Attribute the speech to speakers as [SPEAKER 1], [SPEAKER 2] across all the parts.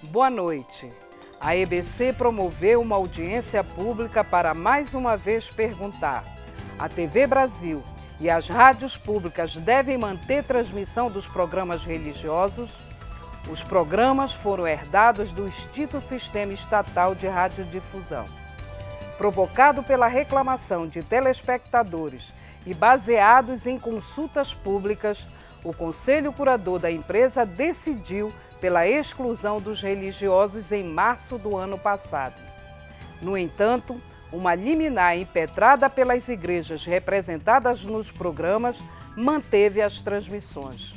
[SPEAKER 1] Boa noite. A EBC promoveu uma audiência pública para mais uma vez perguntar: a TV Brasil e as rádios públicas devem manter transmissão dos programas religiosos? Os programas foram herdados do extinto Sistema Estatal de Radiodifusão. Provocado pela reclamação de telespectadores e baseados em consultas públicas, o Conselho Curador da empresa decidiu pela exclusão dos religiosos em março do ano passado. No entanto, uma liminar impetrada pelas igrejas representadas nos programas manteve as transmissões.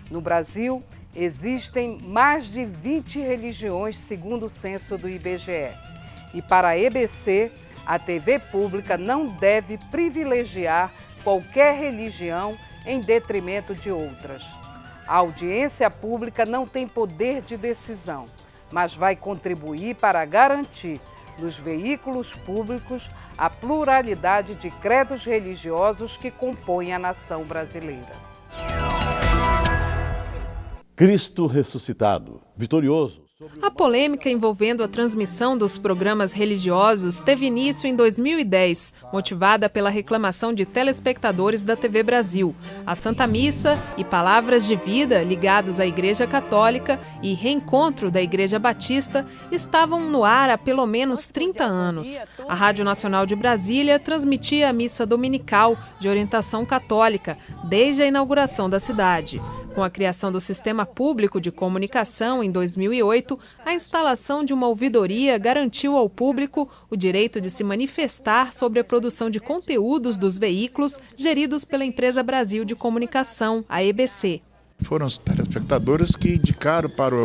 [SPEAKER 1] No Brasil, existem mais de 20 religiões, segundo o censo do IBGE. E para a EBC, a TV pública não deve privilegiar qualquer religião em detrimento de outras. A audiência pública não tem poder de decisão, mas vai contribuir para garantir nos veículos públicos a pluralidade de credos religiosos que compõem a nação brasileira.
[SPEAKER 2] Cristo ressuscitado, vitorioso.
[SPEAKER 3] A polêmica envolvendo a transmissão dos programas religiosos teve início em 2010, motivada pela reclamação de telespectadores da TV Brasil. A Santa Missa e Palavras de Vida, ligados à Igreja Católica, e Reencontro da Igreja Batista estavam no ar há pelo menos 30 anos. A Rádio Nacional de Brasília transmitia a missa dominical de orientação católica desde a inauguração da cidade. Com a criação do Sistema Público de Comunicação em 2008, a instalação de uma ouvidoria garantiu ao público o direito de se manifestar sobre a produção de conteúdos dos veículos geridos pela Empresa Brasil de Comunicação, a EBC.
[SPEAKER 4] Foram os telespectadores que indicaram para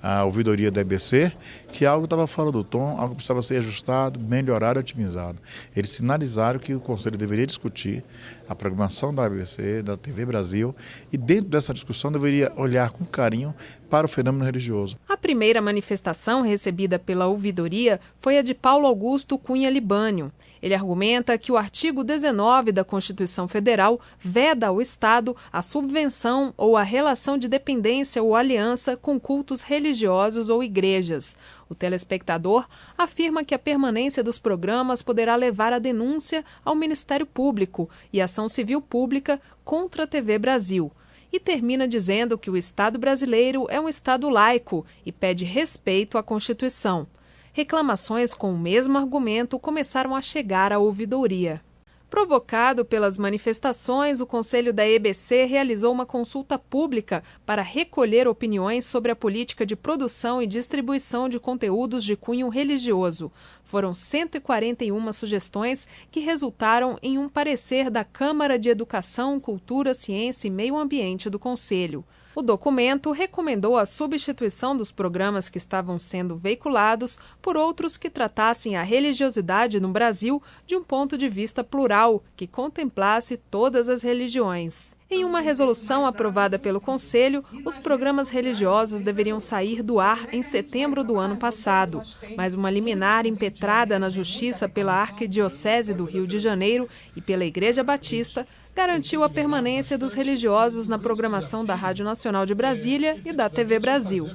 [SPEAKER 4] a ouvidoria da EBC que algo estava fora do tom, algo precisava ser ajustado, melhorado e otimizado. Eles sinalizaram que o Conselho deveria discutir a programação da EBC, da TV Brasil, e dentro dessa discussão deveria olhar com carinho para o fenômeno religioso.
[SPEAKER 3] A primeira manifestação recebida pela ouvidoria foi a de Paulo Augusto Cunha Libânio. Ele argumenta que o artigo 19 da Constituição Federal veda ao Estado a subvenção ou a relação de dependência ou aliança com cultos religiosos ou igrejas. O telespectador afirma que a permanência dos programas poderá levar a denúncia ao Ministério Público e ação civil pública contra a TV Brasil. E termina dizendo que o Estado brasileiro é um Estado laico e pede respeito à Constituição. Reclamações com o mesmo argumento começaram a chegar à ouvidoria. Provocado pelas manifestações, o Conselho da EBC realizou uma consulta pública para recolher opiniões sobre a política de produção e distribuição de conteúdos de cunho religioso. Foram 141 sugestões que resultaram em um parecer da Câmara de Educação, Cultura, Ciência e Meio Ambiente do Conselho. O documento recomendou a substituição dos programas que estavam sendo veiculados por outros que tratassem a religiosidade no Brasil de um ponto de vista plural, que contemplasse todas as religiões. Em uma resolução aprovada pelo Conselho, os programas religiosos deveriam sair do ar em setembro do ano passado, mas uma liminar impetrada na Justiça pela Arquidiocese do Rio de Janeiro e pela Igreja Batista garantiu a permanência dos religiosos na programação da Rádio Nacional de Brasília e da TV Brasil.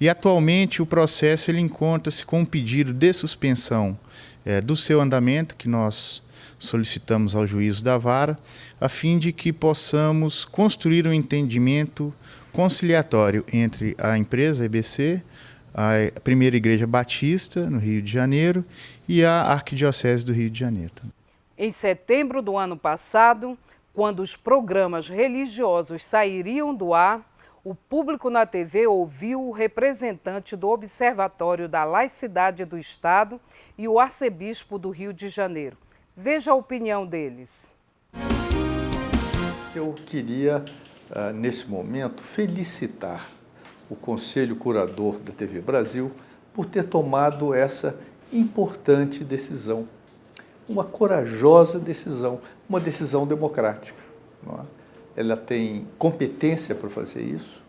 [SPEAKER 5] E atualmente o processo ele encontra-se com um pedido de suspensão do seu andamento, que nós solicitamos ao juízo da vara, a fim de que possamos construir um entendimento conciliatório entre a empresa EBC, a Primeira Igreja Batista, no Rio de Janeiro, e a Arquidiocese do Rio de Janeiro.
[SPEAKER 1] Em setembro do ano passado, quando os programas religiosos sairiam do ar, o público na TV ouviu o representante do Observatório da Laicidade do Estado e o arcebispo do Rio de Janeiro. Veja a opinião deles.
[SPEAKER 6] Eu queria, nesse momento, felicitar o Conselho Curador da TV Brasil por ter tomado essa importante decisão. Uma corajosa decisão, uma decisão democrática. Não é? Ela tem competência para fazer isso,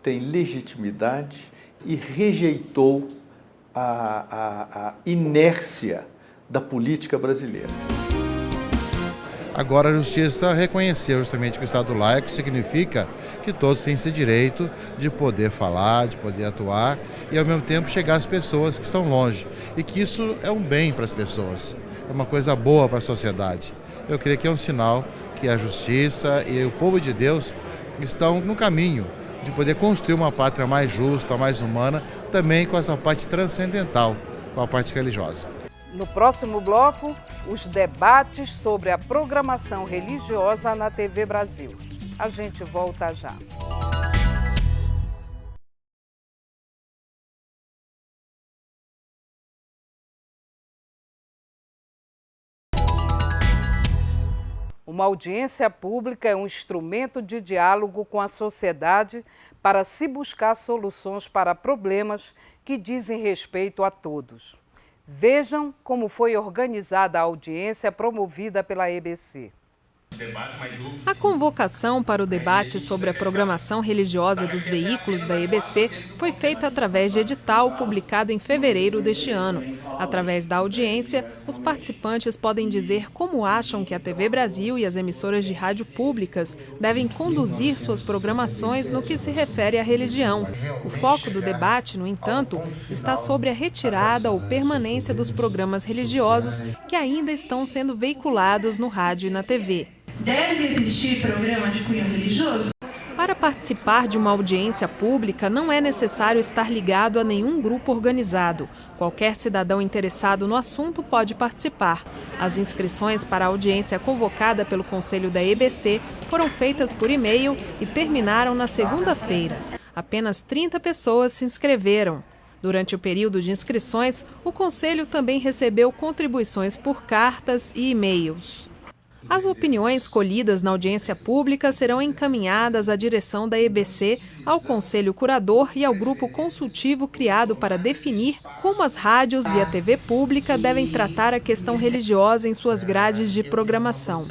[SPEAKER 6] tem legitimidade e rejeitou a inércia da política brasileira.
[SPEAKER 7] Agora a Justiça reconheceu justamente que o Estado laico significa que todos têm esse direito de poder falar, de poder atuar e ao mesmo tempo chegar às pessoas que estão longe. E que isso é um bem para as pessoas, é uma coisa boa para a sociedade. Eu creio que é um sinal que a Justiça e o povo de Deus estão no caminho de poder construir uma pátria mais justa, mais humana, também com essa parte transcendental, com a parte religiosa.
[SPEAKER 1] No próximo bloco, os debates sobre a programação religiosa na TV Brasil. A gente volta já. Uma audiência pública é um instrumento de diálogo com a sociedade para se buscar soluções para problemas que dizem respeito a todos. Vejam como foi organizada a audiência promovida pela EBC.
[SPEAKER 3] A convocação para o debate sobre a programação religiosa dos veículos da EBC foi feita através de edital publicado em fevereiro deste ano. Através da audiência, os participantes podem dizer como acham que a TV Brasil e as emissoras de rádio públicas devem conduzir suas programações no que se refere à religião. O foco do debate, no entanto, está sobre a retirada ou permanência dos programas religiosos que ainda estão sendo veiculados no rádio e na TV.
[SPEAKER 8] Deve existir programa de cunho religioso?
[SPEAKER 3] Para participar de uma audiência pública, não é necessário estar ligado a nenhum grupo organizado. Qualquer cidadão interessado no assunto pode participar. As inscrições para a audiência convocada pelo Conselho da EBC foram feitas por e-mail e terminaram na segunda-feira. Apenas 30 pessoas se inscreveram. Durante o período de inscrições, o Conselho também recebeu contribuições por cartas e e-mails. As opiniões colhidas na audiência pública serão encaminhadas à direção da EBC, ao Conselho Curador e ao grupo consultivo criado para definir como as rádios e a TV pública devem tratar a questão religiosa em suas grades de programação.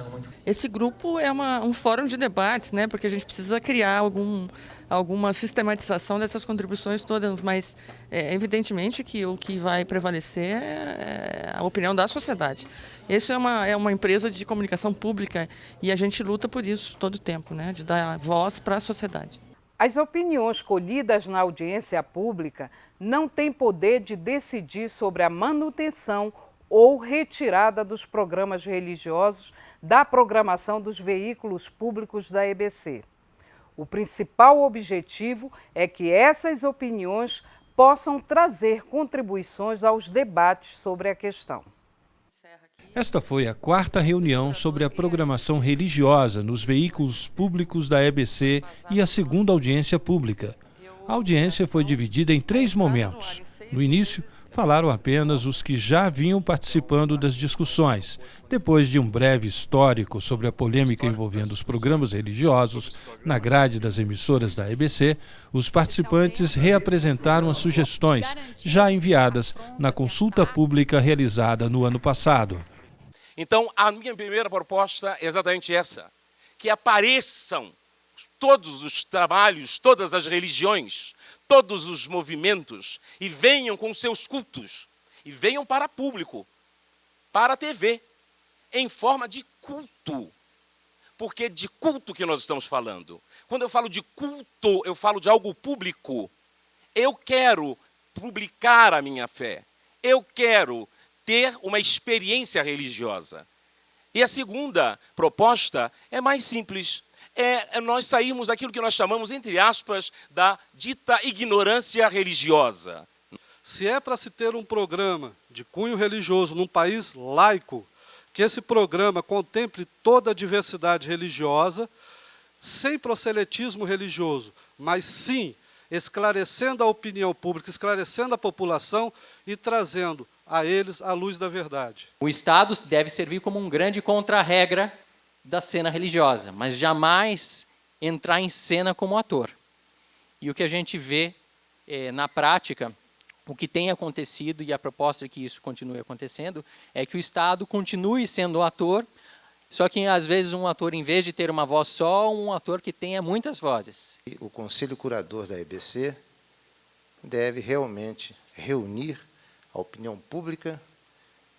[SPEAKER 9] Esse grupo é um fórum de debates, né? Porque a gente precisa criar alguma sistematização dessas contribuições todas, mas evidentemente que o que vai prevalecer é a opinião da sociedade. Isso é uma empresa de comunicação pública e a gente luta por isso todo o tempo, né? De dar voz para a sociedade.
[SPEAKER 1] As opiniões colhidas na audiência pública não têm poder de decidir sobre a manutenção ou retirada dos programas religiosos da programação dos veículos públicos da EBC. O principal objetivo é que essas opiniões possam trazer contribuições aos debates sobre a questão.
[SPEAKER 10] Esta foi a 4ª reunião sobre a programação religiosa nos veículos públicos da EBC e a 2ª audiência pública. A audiência foi dividida em 3 momentos. No início, falaram apenas os que já vinham participando das discussões. Depois de um breve histórico sobre a polêmica envolvendo os programas religiosos na grade das emissoras da EBC, os participantes reapresentaram as sugestões já enviadas na consulta pública realizada no ano passado.
[SPEAKER 11] Então, a minha primeira proposta é exatamente essa, que apareçam todos os trabalhos, todas as religiões, todos os movimentos e venham com seus cultos e venham para público, para a TV, em forma de culto. Porque é de culto que nós estamos falando. Quando eu falo de culto, eu falo de algo público. Eu quero publicar a minha fé. Eu quero ter uma experiência religiosa. E a segunda proposta é mais simples. Nós saímos daquilo que nós chamamos, entre aspas, da dita ignorância religiosa.
[SPEAKER 12] Se é para se ter um programa de cunho religioso num país laico, que esse programa contemple toda a diversidade religiosa, sem proselitismo religioso, mas sim esclarecendo a opinião pública, esclarecendo a população e trazendo a eles a luz da verdade.
[SPEAKER 13] O Estado deve servir como um grande contra-regra da cena religiosa, mas jamais entrar em cena como ator. E o que a gente vê na prática, o que tem acontecido, e a proposta é que isso continue acontecendo, é que o Estado continue sendo um ator, só que às vezes um ator, em vez de ter uma voz só, um ator que tenha muitas vozes.
[SPEAKER 14] O Conselho Curador da EBC deve realmente reunir a opinião pública,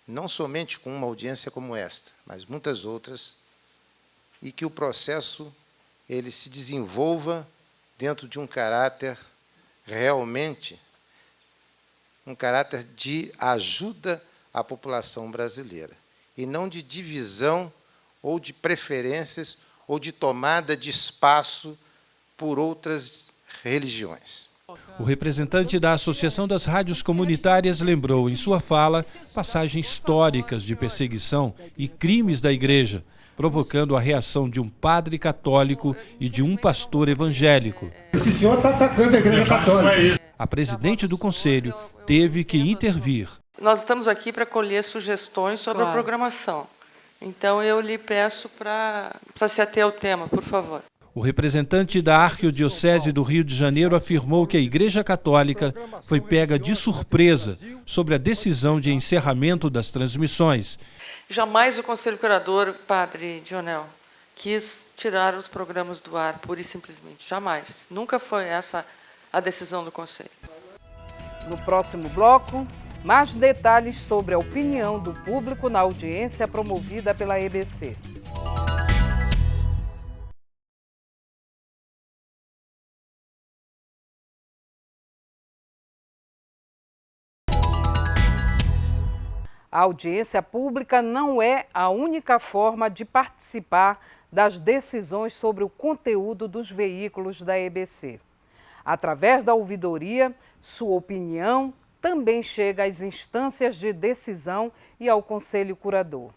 [SPEAKER 14] não somente com uma audiência como esta, mas muitas outras, e que o processo ele se desenvolva dentro de um caráter realmente, um caráter de ajuda à população brasileira, e não de divisão ou de preferências ou de tomada de espaço por outras religiões.
[SPEAKER 10] O representante da Associação das Rádios Comunitárias lembrou em sua fala passagens históricas de perseguição e crimes da Igreja, provocando a reação de um padre católico e de um pastor evangélico.
[SPEAKER 15] Esse senhor está atacando a Igreja Católica.
[SPEAKER 10] A presidente do Conselho teve que intervir.
[SPEAKER 9] Nós estamos aqui para colher sugestões sobre a programação. Então, eu lhe peço para se ater ao tema, por favor.
[SPEAKER 10] O representante da Arquidiocese do Rio de Janeiro afirmou que a Igreja Católica foi pega de surpresa sobre a decisão de encerramento das transmissões.
[SPEAKER 9] Jamais o Conselho Curador, Padre Dionel, quis tirar os programas do ar, pura e simplesmente. Jamais. Nunca foi essa a decisão do Conselho.
[SPEAKER 1] No próximo bloco, mais detalhes sobre a opinião do público na audiência promovida pela EBC. A audiência pública não é a única forma de participar das decisões sobre o conteúdo dos veículos da EBC. Através da ouvidoria, sua opinião também chega às instâncias de decisão e ao Conselho Curador.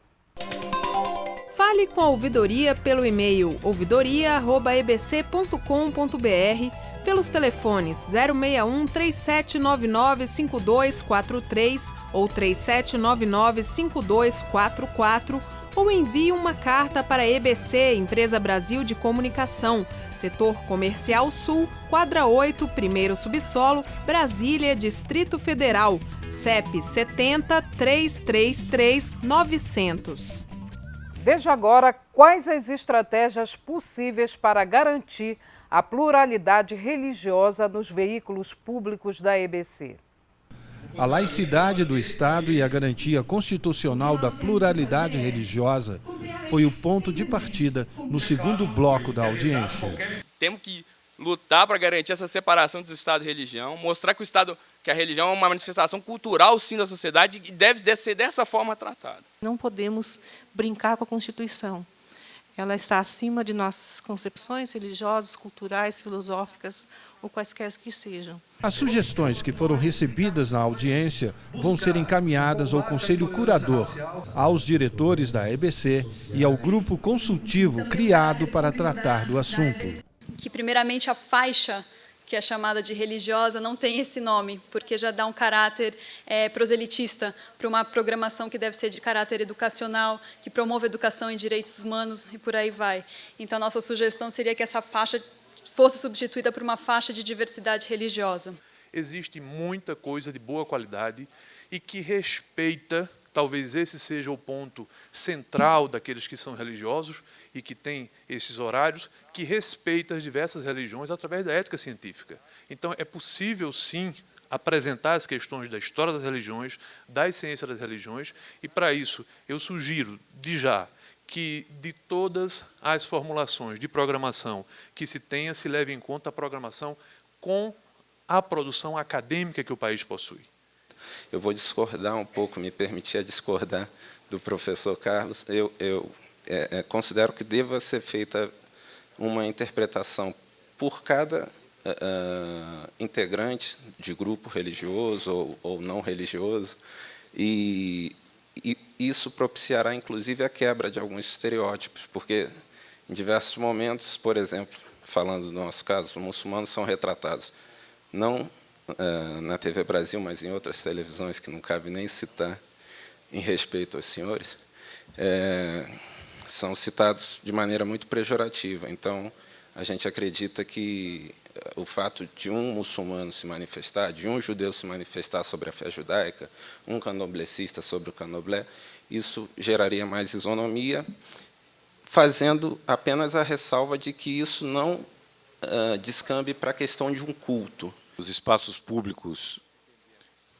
[SPEAKER 3] Fale com a ouvidoria pelo e-mail ouvidoria@ebc.com.br, pelos telefones 061 3799 5243 ou 3799 5244, ou envie uma carta para a EBC, Empresa Brasil de Comunicação, Setor Comercial Sul, Quadra 8, primeiro subsolo, Brasília, Distrito Federal, CEP 70 333 900.
[SPEAKER 1] Veja agora quais as estratégias possíveis para garantir a pluralidade religiosa nos veículos públicos da EBC.
[SPEAKER 10] A laicidade do Estado e a garantia constitucional da pluralidade religiosa foi o ponto de partida no segundo bloco da audiência.
[SPEAKER 16] Temos que lutar para garantir essa separação do Estado e religião, mostrar que que a religião é uma manifestação cultural, sim, da sociedade e deve ser dessa forma tratada.
[SPEAKER 17] Não podemos brincar com a Constituição. Ela está acima de nossas concepções religiosas, culturais, filosóficas ou quaisquer que sejam.
[SPEAKER 10] As sugestões que foram recebidas na audiência vão ser encaminhadas ao Conselho Curador, aos diretores da EBC e ao grupo consultivo criado para tratar do assunto.
[SPEAKER 18] Que, primeiramente, a faixa, que é chamada de religiosa, não tem esse nome, porque já dá um caráter proselitista para uma programação que deve ser de caráter educacional, que promove educação em direitos humanos e por aí vai. Então, nossa sugestão seria que essa faixa fosse substituída por uma faixa de diversidade religiosa.
[SPEAKER 19] Existe muita coisa de boa qualidade e que respeita, talvez esse seja o ponto central daqueles que são religiosos e que têm esses horários, que respeita as diversas religiões através da ética científica. Então, é possível, sim, apresentar as questões da história das religiões, da ciência das religiões, e, para isso, eu sugiro, de já, que de todas as formulações de programação que se tenha, se leve em conta a programação com a produção acadêmica que o país possui.
[SPEAKER 20] Eu vou discordar um pouco, me permitir discordar do professor Carlos. Eu considero que deva ser feita uma interpretação por cada integrante de grupo religioso ou não religioso, e isso propiciará, inclusive, a quebra de alguns estereótipos, porque, em diversos momentos, por exemplo, falando do nosso caso, os muçulmanos são retratados, não na TV Brasil, mas em outras televisões, que não cabe nem citar, em respeito aos senhores, são citados de maneira muito pejorativa. Então, a gente acredita que o fato de um muçulmano se manifestar, de um judeu se manifestar sobre a fé judaica, um candomblessista sobre o candomblé, isso geraria mais isonomia, fazendo apenas a ressalva de que isso não descambe para a questão de um culto.
[SPEAKER 21] Os espaços públicos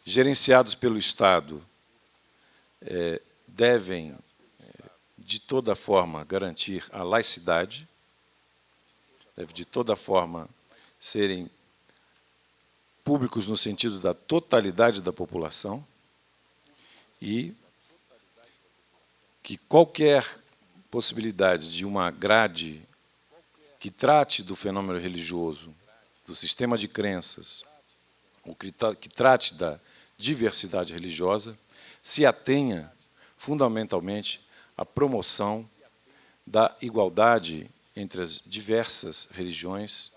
[SPEAKER 21] gerenciados pelo Estado devem, de toda forma, garantir a laicidade, deve, de toda forma, serem públicos no sentido da totalidade da população e que qualquer possibilidade de uma grade que trate do fenômeno religioso, do sistema de crenças, ou que trate da diversidade religiosa, se atenha fundamentalmente à promoção da igualdade entre as diversas religiões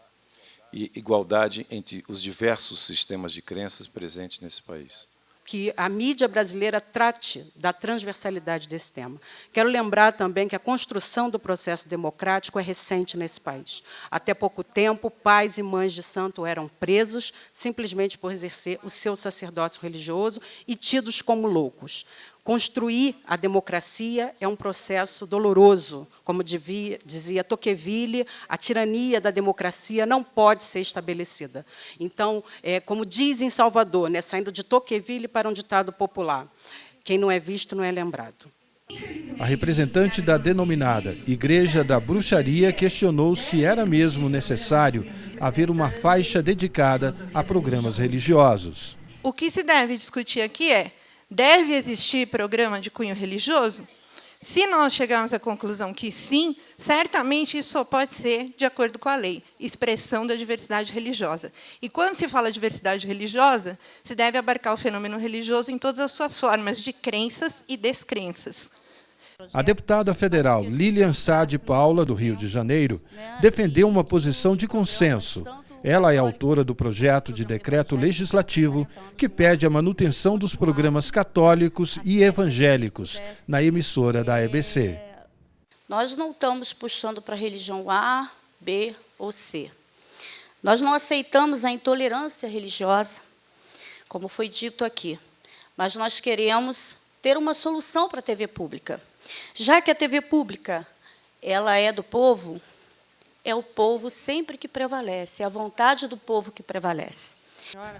[SPEAKER 21] e igualdade entre os diversos sistemas de crenças presentes nesse país.
[SPEAKER 22] Que a mídia brasileira trate da transversalidade desse tema. Quero lembrar também que a construção do processo democrático é recente nesse país. Até pouco tempo, pais e mães de santo eram presos simplesmente por exercer o seu sacerdócio religioso e tidos como loucos. Construir a democracia é um processo doloroso. Como dizia Tocqueville, a tirania da democracia não pode ser estabelecida. Então, como diz em Salvador, saindo de Tocqueville para um ditado popular, quem não é visto não é lembrado.
[SPEAKER 10] A representante da denominada Igreja da Bruxaria questionou se era mesmo necessário haver uma faixa dedicada a programas religiosos.
[SPEAKER 8] O que se deve discutir aqui é: deve existir programa de cunho religioso? Se nós chegarmos à conclusão que sim, certamente isso só pode ser de acordo com a lei, expressão da diversidade religiosa. E quando se fala diversidade religiosa, se deve abarcar o fenômeno religioso em todas as suas formas de crenças e descrenças.
[SPEAKER 10] A deputada federal Lilian Sá de Paula, do Rio de Janeiro, defendeu uma posição de consenso. Ela é autora do projeto de decreto legislativo que pede a manutenção dos programas católicos e evangélicos na emissora da EBC.
[SPEAKER 23] Nós não estamos puxando para a religião A, B ou C. Nós não aceitamos a intolerância religiosa, como foi dito aqui, mas nós queremos ter uma solução para a TV pública. Já que a TV pública ela é do povo, é o povo sempre que prevalece, é a vontade do povo que prevalece.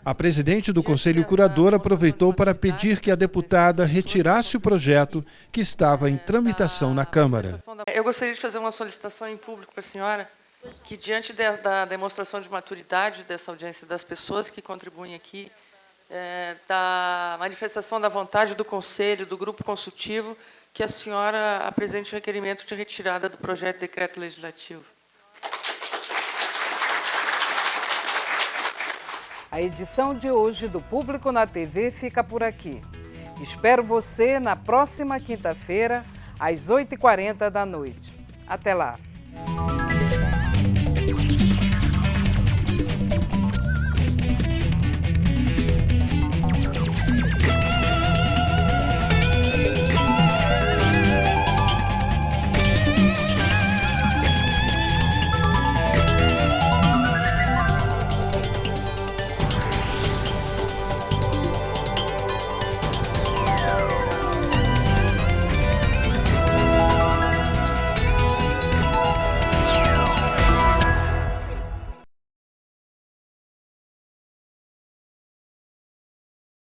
[SPEAKER 10] A presidente do Conselho Curador aproveitou para pedir que a deputada retirasse o projeto que estava em tramitação na Câmara.
[SPEAKER 9] Eu gostaria de fazer uma solicitação em público para a senhora, que diante da demonstração de maturidade dessa audiência das pessoas que contribuem aqui, da manifestação da vontade do Conselho, do Grupo Consultivo, que a senhora apresente o requerimento de retirada do projeto de decreto legislativo.
[SPEAKER 1] A edição de hoje do Público na TV fica por aqui. Espero você na próxima quinta-feira, às 8h40 da noite. Até lá!